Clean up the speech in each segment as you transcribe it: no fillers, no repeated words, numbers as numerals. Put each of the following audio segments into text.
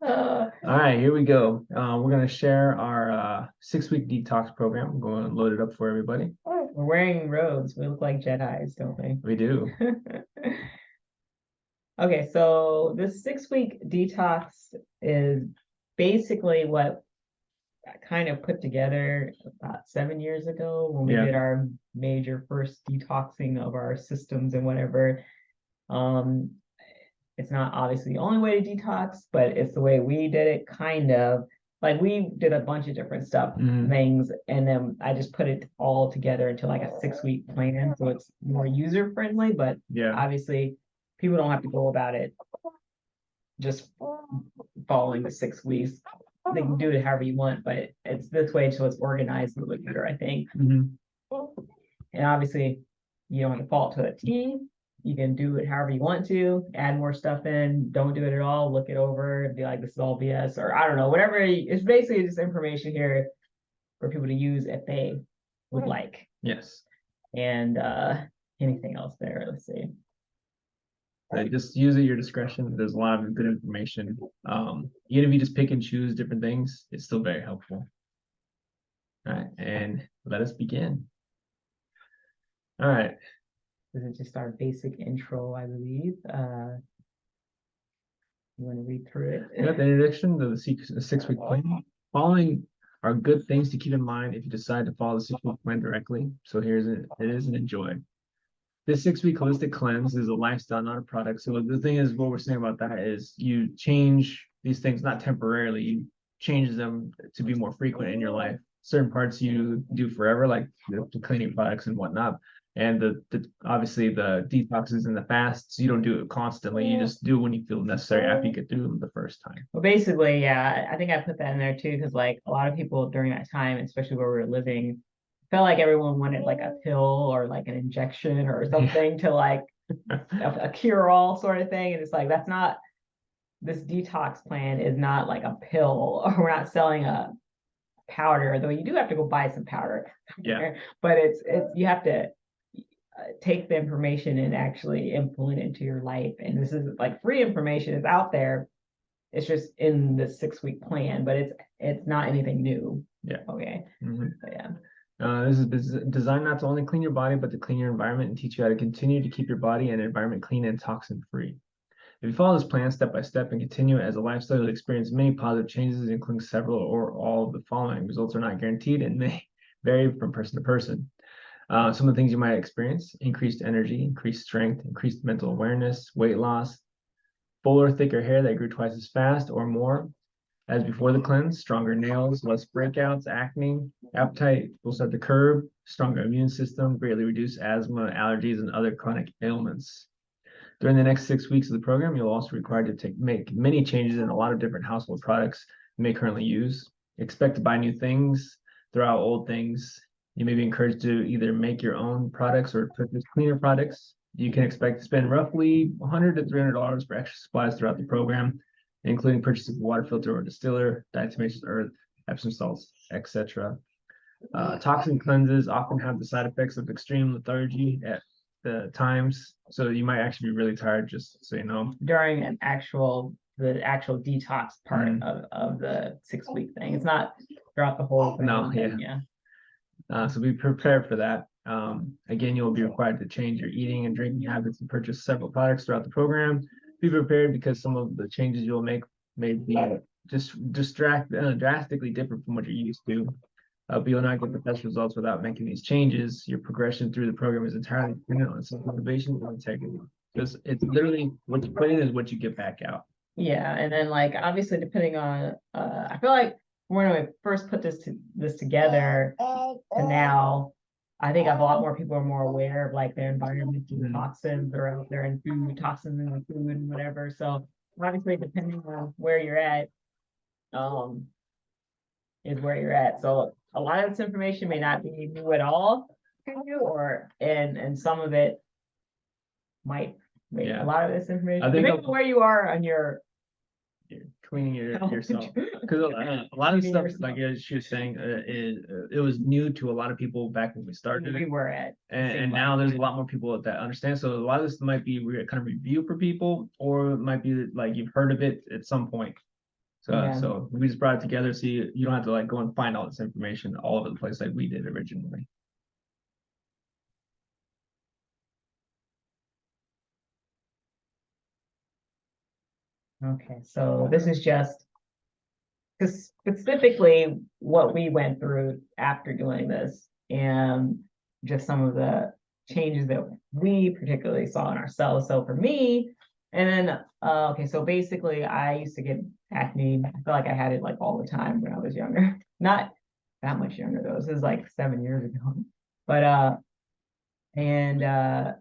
Uh, All right, here we go. We're going to share our 6-week detox program. I'm going to load it up for everybody. we're wearing robes. We look like Jedis, don't we? We do. Okay, so this 6-week detox is basically what I kind of put together about 7 years ago when we Yeah. did our major first detoxing of our systems and whatever. Um, it's not obviously the only way to detox, but it's the way we did it, kind of. Like we did a bunch of different stuff, Hmm. things, and then I just put it all together into like a 6-week plan. So it's more user friendly, but Yeah. obviously people don't have to go about it just following the 6 weeks. They can do it however you want, but it's this way so it's organized a little bit better, I think. Hmm. And obviously, you don't have to follow it to a T. You can do it however you want to, add more stuff in, don't do it at all, look it over and be like, this is all BS, or I don't know, whatever. It's basically just information here for people to use if they would like. Yes. And anything else there? Let's see. Just use it at your discretion. There's a lot of good information. Even if you just pick and choose different things, it's still very helpful. All right, and let us begin. All right. This is just our basic intro, I believe. You want to read through We got it? the introduction to the 6-week plan. Following are good things to keep in mind if you decide to follow the 6-week plan directly. So here's it. It is and enjoy. This 6-week holistic cleanse is a lifestyle, not a product. So the thing is, what we're saying about that is you change these things not temporarily, you change them to be more frequent in your life. Certain parts you do forever, like the cleaning products and whatnot. And the obviously the detoxes and the fasts, you don't do it constantly. You just do it when you feel necessary after you get through them the first time. Well, basically, yeah, I think I put that in there too, because like a lot of people during that time, especially where we were living, felt like everyone wanted like a pill or like an injection or Yeah. something to like a cure-all sort of thing. And it's like that's not this detox plan is not like a pill, or we're not selling a powder, though you do have to go buy some powder. Yeah. But it's you have to take the information and actually implement it into your life. And this is like free information is out there. It's just in the 6-week plan, but it's not anything new. Yeah. Okay. Mhm. But yeah. This is designed not to only clean your body, but to clean your environment and teach you how to continue to keep your body and environment clean and toxin free. If you follow this plan step by step and continue it as a lifestyle, you'll experience many positive changes, including several or all of the following. Results are not guaranteed and may vary from person to person. Some of the things you might experience: increased energy, increased strength, increased mental awareness, weight loss, fuller, thicker hair that grew twice as fast or more as before the cleanse, stronger nails, less breakouts, acne, appetite will start to curb, stronger immune system, greatly reduce asthma, allergies, and other chronic ailments. During the next 6 weeks of the program, you'll also be required to make many changes in a lot of different household products you may currently use. Expect to buy new things, throw out old things. You may be encouraged to either make your own products or purchase cleaner products. You can expect to spend roughly $100 to $300 for extra supplies throughout the program, including purchasing a water filter or distiller, diatomaceous earth, Epsom salts, etc. Toxin cleanses often have the side effects of extreme lethargy at the times, so you might actually be really tired. Just so you know. During the actual detox part Mm. of the 6-week thing. It's not throughout the whole thing. No, yeah. Yeah. So be prepared for that. Again, you'll be required to change your eating and drinking habits and purchase several products throughout the program. Be prepared because some of the changes you'll make may be drastically different from what you're used to. But you'll not get the best results without making these changes. Your progression through the program is entirely dependent on self-motivation and integrity. Because it's literally what you put in is what you get back out. Yeah, and then like obviously depending on I feel like when we first put this together to now, I think a lot more people are more aware of like their environmental toxins that are out there and food toxins in the food and whatever. So obviously depending on where you're at, um, is where you're at. So a lot of this information may not be new at all to you, or and some of it might make a lot of this information. I think depending on where you are on your cleaning yourself because a lot of stuff like she was saying it was new to a lot of people back when we started we it, were at. and now there's a lot more people that understand. So a lot of this might be kind of review for people, or it might be like you've heard of it at some point. So we just brought it together so you don't have to like go and find all this information all over the place like we did originally. Okay, so this is just specifically what we went through after doing this and just some of the changes that we particularly saw in ourselves. So for me, and then okay, so basically I used to get acne. I feel like I had it like all the time when I was younger. Not that much younger though. This is like 7 years ago. But and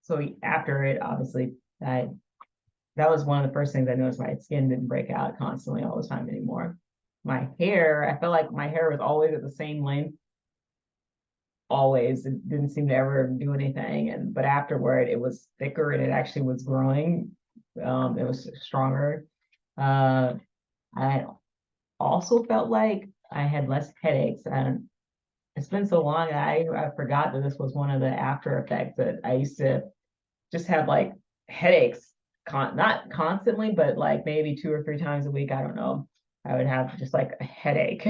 so after it, obviously, I that was one of the first things I noticed. My skin didn't break out constantly all the time anymore. My hair, I felt like my hair was always at the same length, always. It didn't seem to ever do anything. And but afterward, it was thicker and it actually was growing. It was stronger. Uh, I also felt like I had less headaches, and it's been so long I forgot that this was one of the after effects that I used to just have like headaches, not constantly, but like maybe 2 or 3 times a week. I don't know. I would have just like a headache,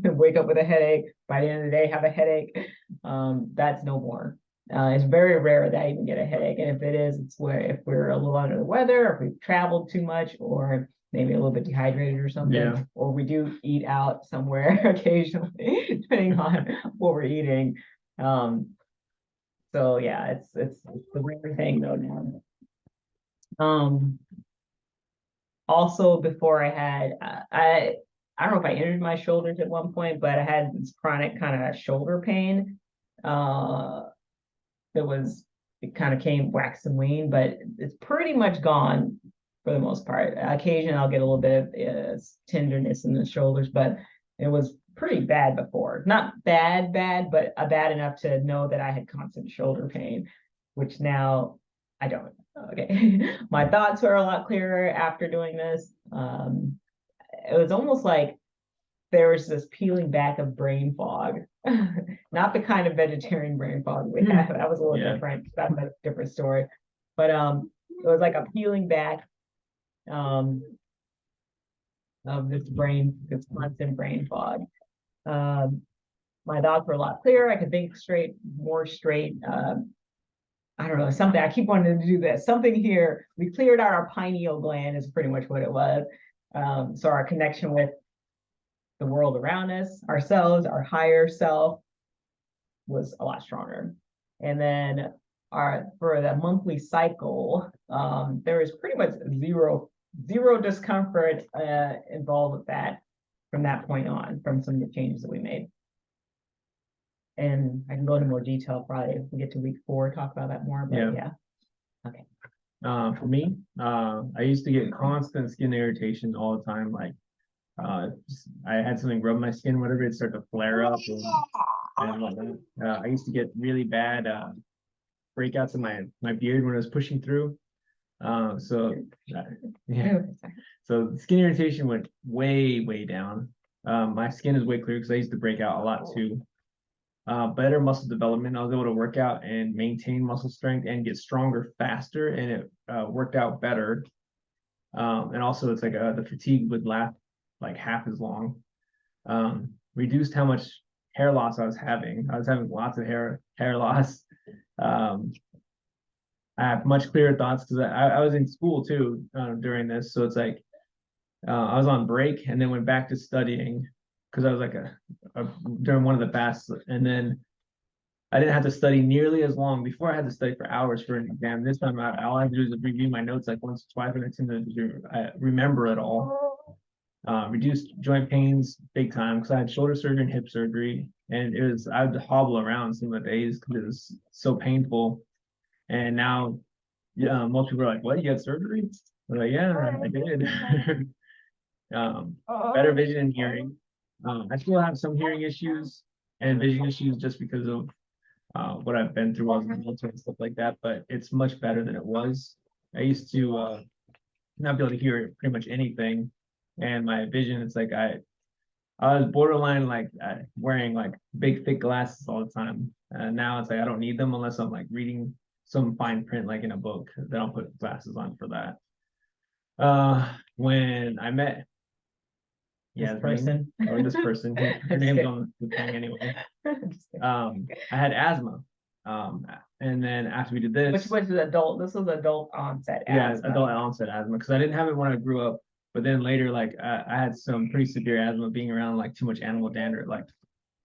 wake up with a headache. By the end of the day, have a headache. That's no more. It's very rare that I even get a headache, and if it is, it's where if we're a little under the weather, or if we've traveled too much, or maybe a little bit dehydrated or something, or we do eat out somewhere occasionally, depending on what we're eating. Um, so yeah, it's the rare thing though now. Um, Also before I had I don't know if I injured my shoulders at one point, but I had this chronic kind of shoulder pain. Uh, that was it kind of came wax and wane, but it's pretty much gone for the most part. Occasionally I'll get a little bit of tenderness in the shoulders, but it was pretty bad before. Not bad, but bad enough to know that I had constant shoulder pain, which now I don't. Okay. My thoughts were a lot clearer after doing this. It was almost like there was this peeling back of brain fog. Not the kind of vegetarian brain fog we have. That was a little different. That's a different story. But it was like a peeling back um of this constant brain fog. Um, my thoughts were a lot clearer. I could think straight, more straight. I don't know, something. I keep wanting to do this. Something here. We cleared out our pineal gland is pretty much what it was. So our connection with the world around us, ourselves, our higher self was a lot stronger. And then our for the monthly cycle, there was pretty much zero discomfort involved with that from that point on, from some of the changes that we made. And I can go into more detail probably if we get to week 4, talk about that more. But yeah. Okay. For me, I used to get constant skin irritation all the time. Like, I had something rub my skin, whatever, it'd start to flare up and whatnot. I used to get really bad breakouts in my beard when I was pushing through. So yeah, so skin irritation went way down. My skin is way clear because I used to break out a lot too. Better muscle development. I was able to work out and maintain muscle strength and get stronger faster, and it worked out better. And also, it's like the fatigue would last like half as long. Reduced how much hair loss I was having. I was having lots of hair loss. Um, I have much clearer thoughts because I was in school too during this, so it's like I was on break and then went back to studying because I was like during one of the fasts, and then I didn't have to study nearly as long. Before I had to study for hours for an exam. This time, all I have to do is review my notes like once or twice, and it's in I remember it all. Reduced joint pains big time because I had shoulder surgery and hip surgery, and I had to hobble around some of the days because it was so painful. And now, yeah, most people are like, "What? You had surgery?" I'm like, "Yeah, I did." Better vision and hearing. I still have some hearing issues and vision issues just because of what I've been through on the military and stuff like that, but it's much better than it was. I used to not be able to hear pretty much anything, and my vision, it's like I was borderline like wearing like big thick glasses all the time. Now it's like I don't need them unless I'm like reading some fine print like in a book. Then I'll put glasses on for that. When I met this person. Or this person. Her name's on the thing anyway. I had asthma. And then after we did this, which was adult. This was adult onset asthma. Adult onset asthma, because I didn't have it when I grew up. But then later, like I had some pretty severe asthma being around like too much animal dander. Like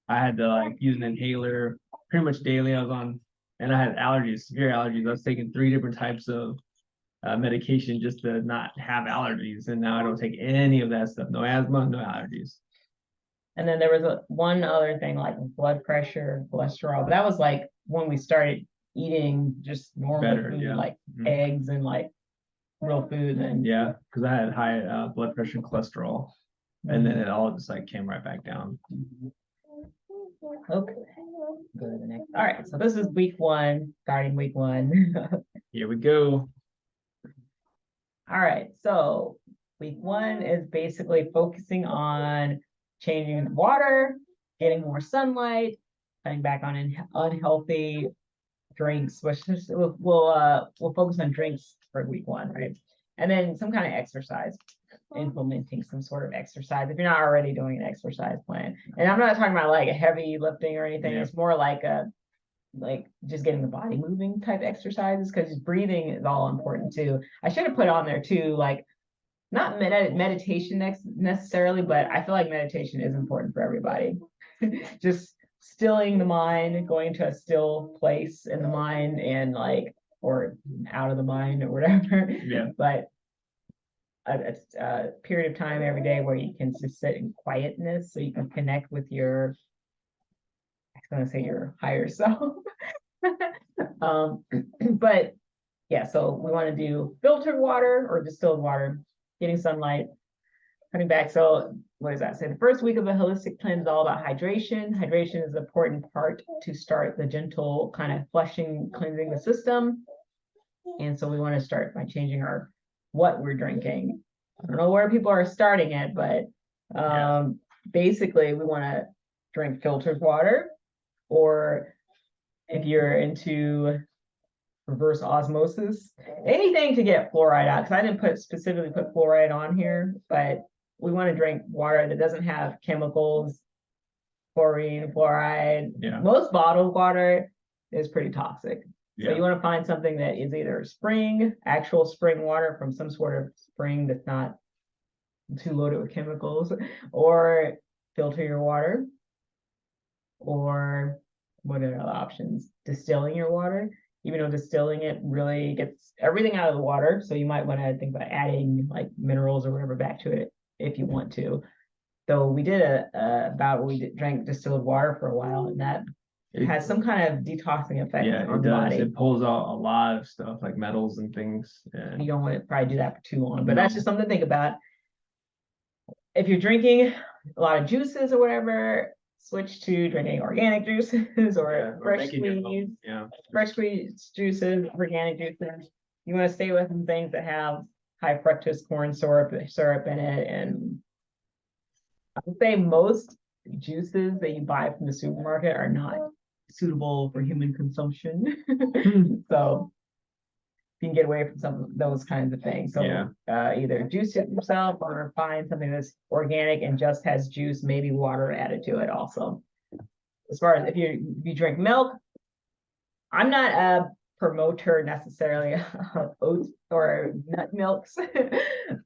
I had to like use an inhaler pretty much daily. I was on, and I had allergies, severe allergies. I was taking 3 different types of medication just to not have allergies, and now I don't take any of that stuff. No asthma, no allergies. And then there was one other thing like blood pressure, cholesterol. But that was like when we started eating just normal food, like eggs and like real food. And because I had high blood pressure and cholesterol, and then it all just like came right back down. Okay. Go to the next. All right. So this is week 1, starting week 1. Here we go. All right. So week 1 is basically focusing on changing the water, getting more sunlight, cutting back on unhealthy drinks, which we'll focus on drinks for week 1, right? And then some kind of exercise, implementing some sort of exercise if you're not already doing an exercise plan. And I'm not talking about like a heavy lifting or anything. It's more like just getting the body moving type exercises, because breathing is all important too. I should have put on there too, like not meditation necessarily, but I feel like meditation is important for everybody. Just stilling the mind, going to a still place in the mind, and like, or out of the mind or whatever. But a period of time every day where you can just sit in quietness so you can connect with your, I was gonna say your higher self. But yeah, so we want to do filtered water or distilled water, getting sunlight, coming back. So what does that say? The first week of a holistic cleanse is all about hydration. Hydration is an important part to start the gentle kind of flushing, cleansing the system. And so we want to start by changing what we're drinking. I don't know where people are starting it, but basically we want to drink filtered water, or if you're into reverse osmosis, anything to get fluoride out, because I didn't specifically put fluoride on here, but we want to drink water that doesn't have chemicals, chlorine, fluoride. Most bottled water is pretty toxic. So you want to find something that is either actual spring water from some sort of spring that's not too loaded with chemicals, or filter your water, or what are the other options? Distilling your water, even though distilling it really gets everything out of the water. So you might want to think about adding like minerals or whatever back to it if you want to. So we did drank distilled water for a while, and that has some kind of detoxing effect on the body. It pulls out a lot of stuff like metals and things. You don't want to probably do that for too long, but that's just something to think about. If you're drinking a lot of juices or whatever, switch to drinking organic juices or fresh squeezed juices, organic juices. You want to stay away from things that have high fructose corn syrup in it. And I would say most juices that you buy from the supermarket are not suitable for human consumption. So you can get away from some of those kinds of things. So either juice it yourself or find something that's organic and just has juice, maybe water added to it also. As far as if you drink milk, I'm not a promoter necessarily of oats or nut milks.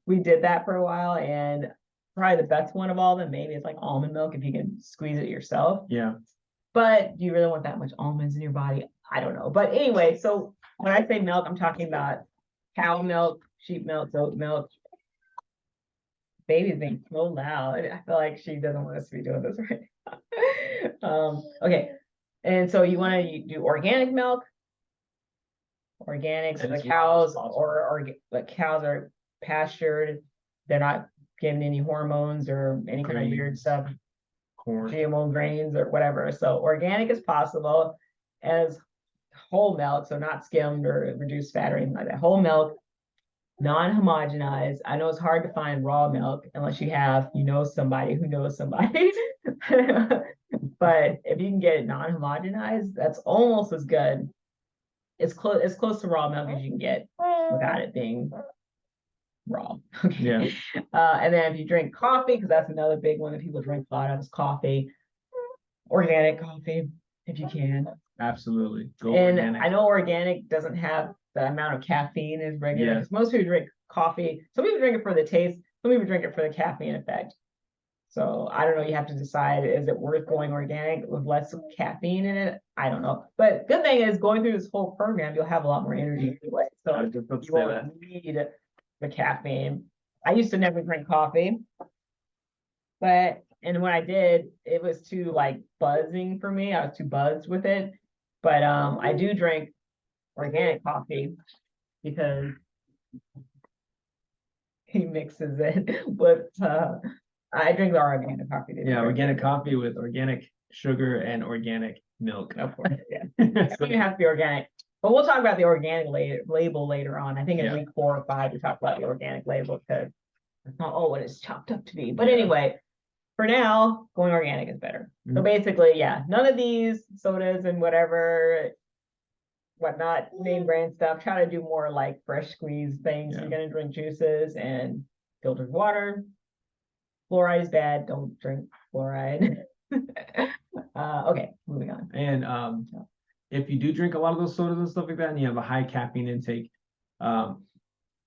We did that for a while, and probably the best one of all of them maybe is like almond milk if you can squeeze it yourself. But do you really want that much almonds in your body? I don't know. But anyway, so when I say milk, I'm talking about cow milk, sheep milk, goat milk. Baby's being so loud. I feel like she doesn't want us to be doing this right now. Okay. And so you want to do organic milk. Organic, so the cows but cows are pastured. They're not given any hormones or any kind of weird stuff. GMO grains or whatever. So organic is possible, as whole milk, so not skimmed or reduced fat or anything like that. Whole milk, non-homogenized. I know it's hard to find raw milk unless you know somebody who knows somebody. But if you can get it non-homogenized, that's almost as good. It's close to raw milk as you can get without it being raw. Okay. Yeah. And then if you drink coffee, because that's another big one that people drink a lot of is coffee, organic coffee, if you can. Absolutely. Go And organic. I know organic doesn't have the amount of caffeine as regular, Yeah. because most people drink coffee. Some people drink it for the taste, some people drink it for the caffeine effect. So I don't know, you have to decide, is it worth going organic with less caffeine in it? I don't know. But good thing is going through this whole program, you'll have a lot more energy anyway. I So was just about to you say won't need the caffeine. I used to never drink coffee, and when I did, it was too like buzzing for me. I was too buzzed with it. But I do drink organic coffee because he mixes it with I drink the organic coffee. Yeah, organic coffee with organic sugar and organic milk. Of course, yeah. I think it has to be organic. But we'll talk about the organic label later on. I think in week 4 or 5 we talk about the organic label because it's not all what it's chopped up to be. But anyway, for now, going organic is better. So basically, yeah, none of these sodas and whatnot, name brand stuff. Try to do more like fresh squeeze things. You're gonna drink juices and filtered water. Fluoride is bad. Don't drink fluoride. Okay, moving on. And if you do drink a lot of those sodas and stuff like that, and you have a high caffeine intake,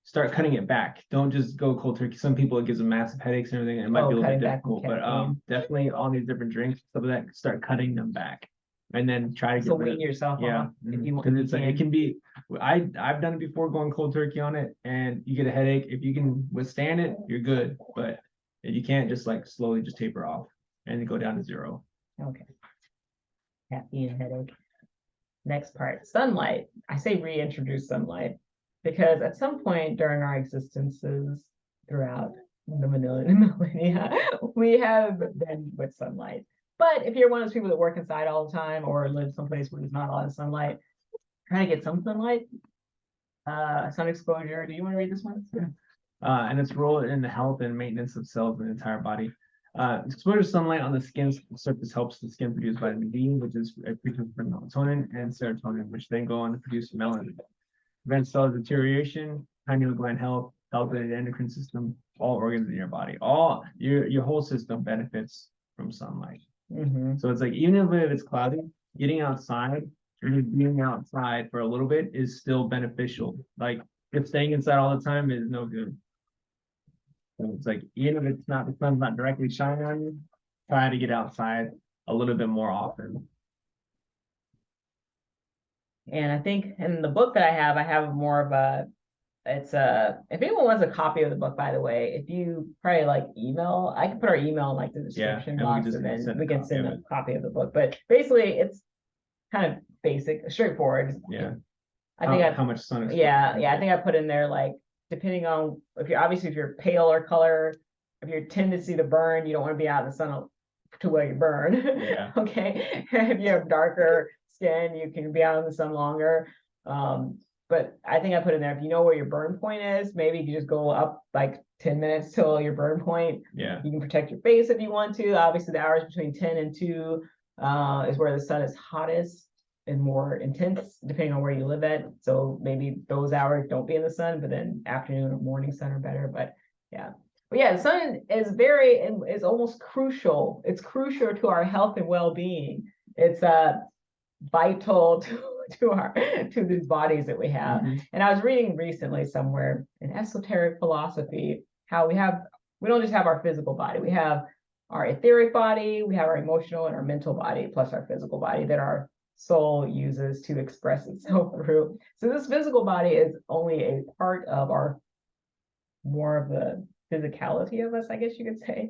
start cutting it back. Don't just go cold turkey. Some people, it gives them massive headaches and everything. And it might be a little bit difficult, but definitely all these different drinks, stuff like that, start cutting them back. And then try to get wean yourself off if you want. Because it's like it can be. I've done it before, going cold turkey on it, and you get a headache. If you can withstand it, you're good. But if you can't, just like slowly just taper off and go down to 0. Okay. Caffeine headache. Next part, sunlight. I say reintroduce sunlight because at some point during our existences throughout the millennia, we have been with sunlight. But if you're one of those people that work inside all the time or live someplace where there's not a lot of sunlight, try to get some sunlight. Sun exposure. Do you want to read this one? And its role in the health and maintenance of cells in the entire body. Exposure to sunlight on the skin's surface helps the skin produce vitamin D, which is a precursor for melatonin, and serotonin, which then go on to produce melanin. Prevents cell deterioration, pineal gland health, health of the endocrine system, all organs in your body. All your whole system benefits from sunlight. So it's like, even if it's cloudy, getting outside or just being outside for a little bit is still beneficial. Like, if staying inside all the time is no good. So it's like, even if it's not, the sun's not directly shining on you, try to get outside a little bit more often. And I think in the book that I have more of a, it's a, if anyone wants a copy of the book, by the way, if you probably like email, I can put our email in like the description box, and then we can send a copy of the book. But basically it's kind of basic, straightforward. Yeah. I think how much sun exposure. Yeah, I think I put in there like, depending on if you're paler color, if your tendency to burn, you don't want to be out in the sun to where you burn. Yeah. Okay. If you have darker skin, you can be out in the sun longer. But I think I put in there, if you know where your burn point is, maybe you just go up like 10 minutes till your burn point. Yeah. You can protect your face if you want to. Obviously, the hours between 10 and 2 is where the sun is hottest and more intense, depending on where you live at. So maybe those hours don't be in the sun, but then afternoon or morning sun are better. But yeah. But yeah, the sun is almost crucial. It's crucial to our health and well-being. It's vital to these bodies that we have. And I was reading recently somewhere in esoteric philosophy how we don't just have our physical body, we have our etheric body, we have our emotional and our mental body, plus our physical body that our soul uses to express itself through. So this physical body is only a part of our more of the physicality of us, I guess you could say.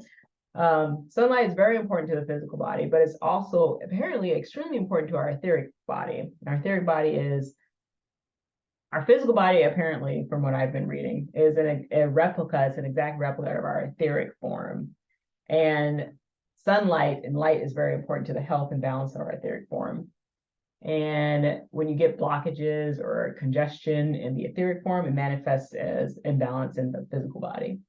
Sunlight is very important to the physical body, but it's also apparently extremely important to our etheric body. Our etheric body is our physical body, apparently, from what I've been reading, is a replica, it's an exact replica of our etheric form. And sunlight and light is very important to the health and balance of our etheric form. And when you get blockages or congestion in the etheric form, it manifests as imbalance in the physical body.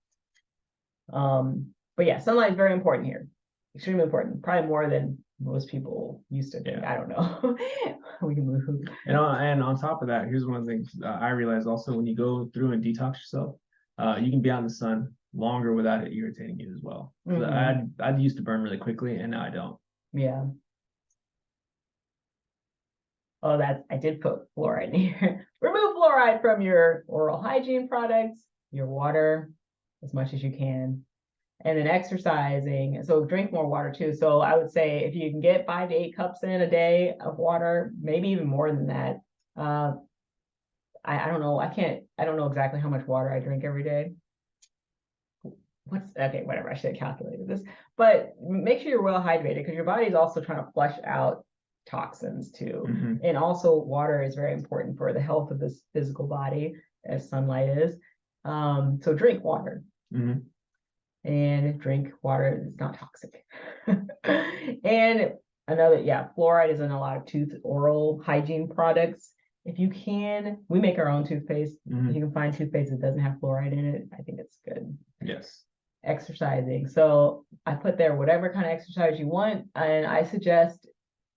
But yeah, sunlight is very important here. Extremely important. Probably more than most people used to think. I don't know. We can move. And on top of that, here's one of the things I realized also: when you go through and detox yourself, you can be out in the sun longer without it irritating you as well. I'd used to burn really quickly, and now I don't. Yeah. Oh, I did put fluoride in here. Remove fluoride from your oral hygiene products, your water, as much as you can. And then exercising. So drink more water too. So I would say if you can get 5 to 8 cups in a day of water, maybe even more than that. I don't know. I don't know exactly how much water I drink every day. Okay, whatever. I should have calculated this. But make sure you're well hydrated because your body is also trying to flush out toxins too. And also water is very important for the health of this physical body, as sunlight is. So drink water. And drink water that's not toxic. And fluoride is in a lot of oral hygiene products. If you can, we make our own toothpaste. If you can find toothpaste that doesn't have fluoride in it, I think it's good. Yes. Exercising. So I put there whatever kind of exercise you want, and I suggest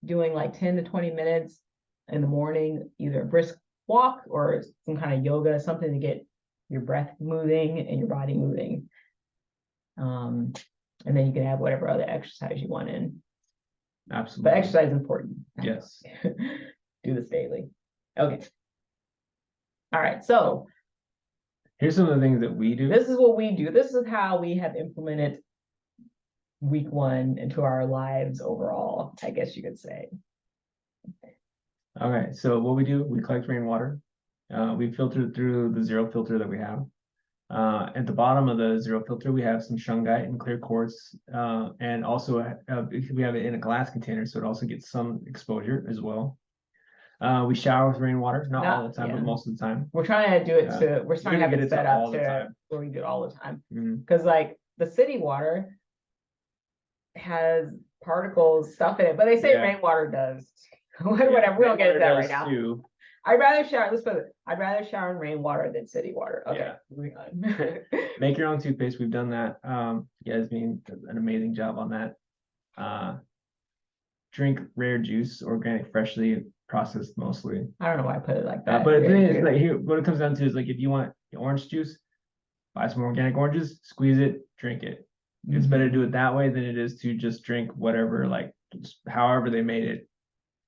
doing like 10 to 20 minutes in the morning, either a brisk walk or some kind of yoga, something to get your breath moving and your body moving. And then you can have whatever other exercise you want in. Absolutely. But exercise is important. Yes. Do this daily. Okay. All right. So here's some of the things that we do. This is what we do. This is how we have implemented week 1 into our lives overall, I guess you could say. All right. So what we do, we collect rainwater. We filter it through the zero filter that we have. At the bottom of the zero filter, we have some shungite and clear quartz, and also we have it in a glass container, so it also gets some exposure as well. We shower with rainwater, not all the time, but most of the time. We're trying to do it we're trying to have it set up to where we do it all the time. Because like the city water has particles, stuff in it, but they say rainwater does. Whatever, we don't get into that right now. Too. I'd rather shower in rainwater than city water. Okay, moving on. Make your own toothpaste. We've done that. Yasmin does an amazing job on that. Drink rare juice, organic, freshly processed mostly. I don't know why I put it like that. But the thing is, like, here, what it comes down to is, like, if you want orange juice, buy some organic oranges, squeeze it, drink it. It's better to do it that way than it is to just drink whatever, like, however they made it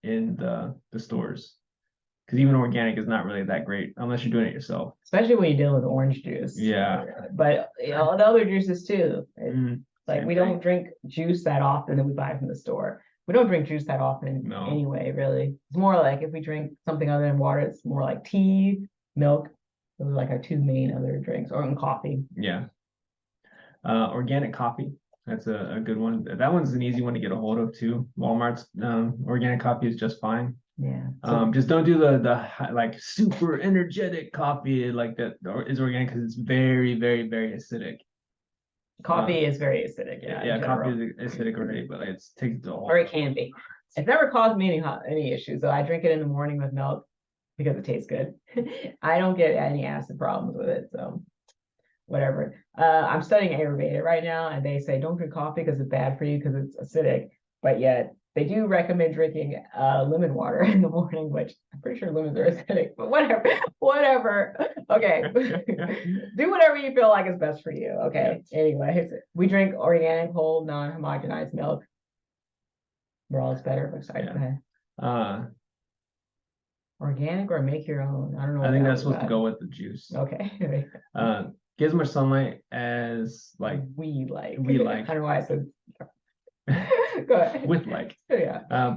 in the stores. Because even organic is not really that great unless you're doing it yourself. Especially when you're dealing with orange juice. Yeah. But the other juices too. Like we don't drink juice that often that we buy from the store. We don't drink juice that often anyway, really. It's more like if we drink something other than water, it's more like tea, milk. Those are like our 2 main other drinks, or coffee. Yeah. Organic coffee. That's a good one. That one's an easy one to get a hold of too. Walmart's organic coffee is just fine. Yeah. Just don't do the like super energetic coffee like that is organic, because it's very, very, very acidic. Coffee is very acidic. Yeah, coffee is acidic already, but it takes the whole. Or it can be. It's never caused me any issues. So I drink it in the morning with milk because it tastes good. I don't get any acid problems with it. So whatever. I'm studying Ayurveda right now, and they say don't drink coffee because it's bad for you because it's acidic. But yet they do recommend drinking lemon water in the morning, which I'm pretty sure lemons are acidic, but whatever. Okay. Do whatever you feel like is best for you. Okay. Anyway, we drink organic, whole, non-homogenized milk. We're always better. Go ahead. Organic or make your own? I don't know. I think that's supposed to go with the juice. Okay. Get as much sunlight as we like. I don't know why I said. Go ahead. With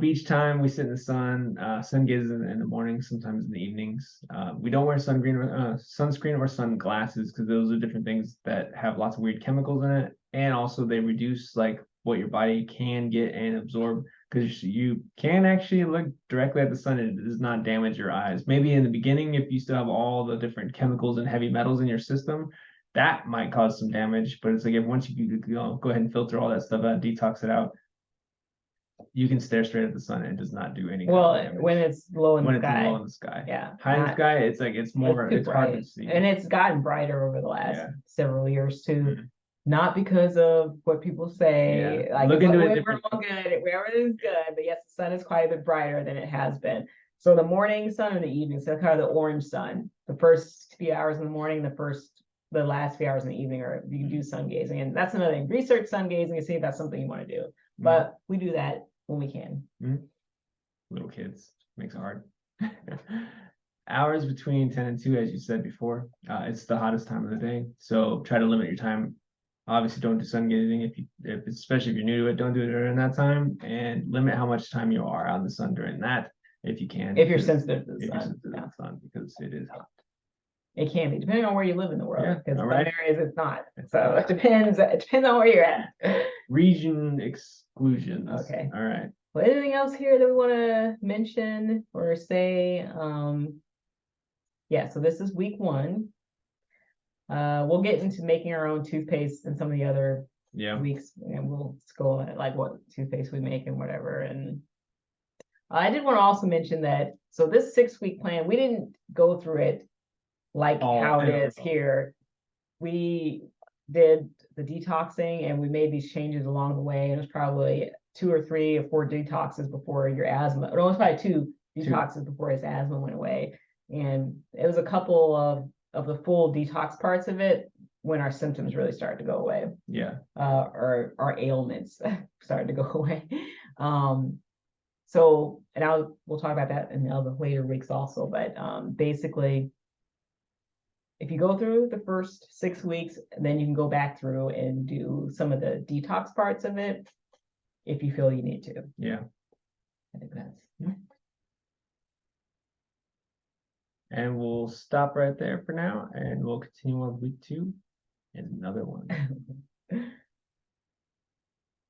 beach time, we sit in the sun. Sun gazes in the morning, sometimes in the evenings. We don't wear sunscreen or sunglasses because those are different things that have lots of weird chemicals in it, and also they reduce like what your body can get and absorb, because you can actually look directly at the sun and it does not damage your eyes. Maybe in the beginning, if you still have all the different chemicals and heavy metals in your system, that might cause some damage. But it's like once you go ahead and filter all that stuff out, detox it out, you can stare straight at the sun and it does not do any damage. When it's low in the sky. When it's low in the sky. Yeah. High in the sky, it's hard to see. And it's gotten brighter over the last several years too. Not because of what people say. Like look into it. We're all good. Everything's good. But yes, the sun is quite a bit brighter than it has been. So the morning sun or the evening, so kind of the orange sun. The first few hours in the morning, the first the last few hours in the evening, or you can do sun gazing. And that's another thing. Research sun gazing and see if that's something you want to do. But we do that when we can. Little kids makes it hard. Hours between 10 and 2, as you said before, it's the hottest time of the day. So try to limit your time. Obviously, don't do sun gazing especially if you're new to it. Don't do it during that time, and limit how much time you are out in the sun during that, if you can. If you're sensitive to the If you're sun. sensitive to the sun, because it is hot. It can be, depending on where you live in the world. Yeah, Because some alright. areas it's not. So it depends. It depends on where you're at. Region exclusions. Okay. All right. Well, anything else here that we want to mention or say? Yeah, so this is week 1. We'll get into making our own toothpaste and some of the other weeks, and we'll go on like what toothpaste we make and whatever. And I did want to also mention that, so this 6-week plan, we didn't go through it like how it is here. We did the detoxing and we made these changes along the way, and it was probably 2 or 3 or 4 detoxes before your asthma, or it was probably 2 detoxes before his asthma went away. And it was a couple of the full detox parts of it when our symptoms really started to go away. Or our ailments started to go away. So, and we'll talk about that in the other later weeks also, but basically, if you go through the first 6 weeks, then you can go back through and do some of the detox parts of it if you feel you need to. Yeah. I think that's. And we'll stop right there for now, and we'll continue on week 2 in another one.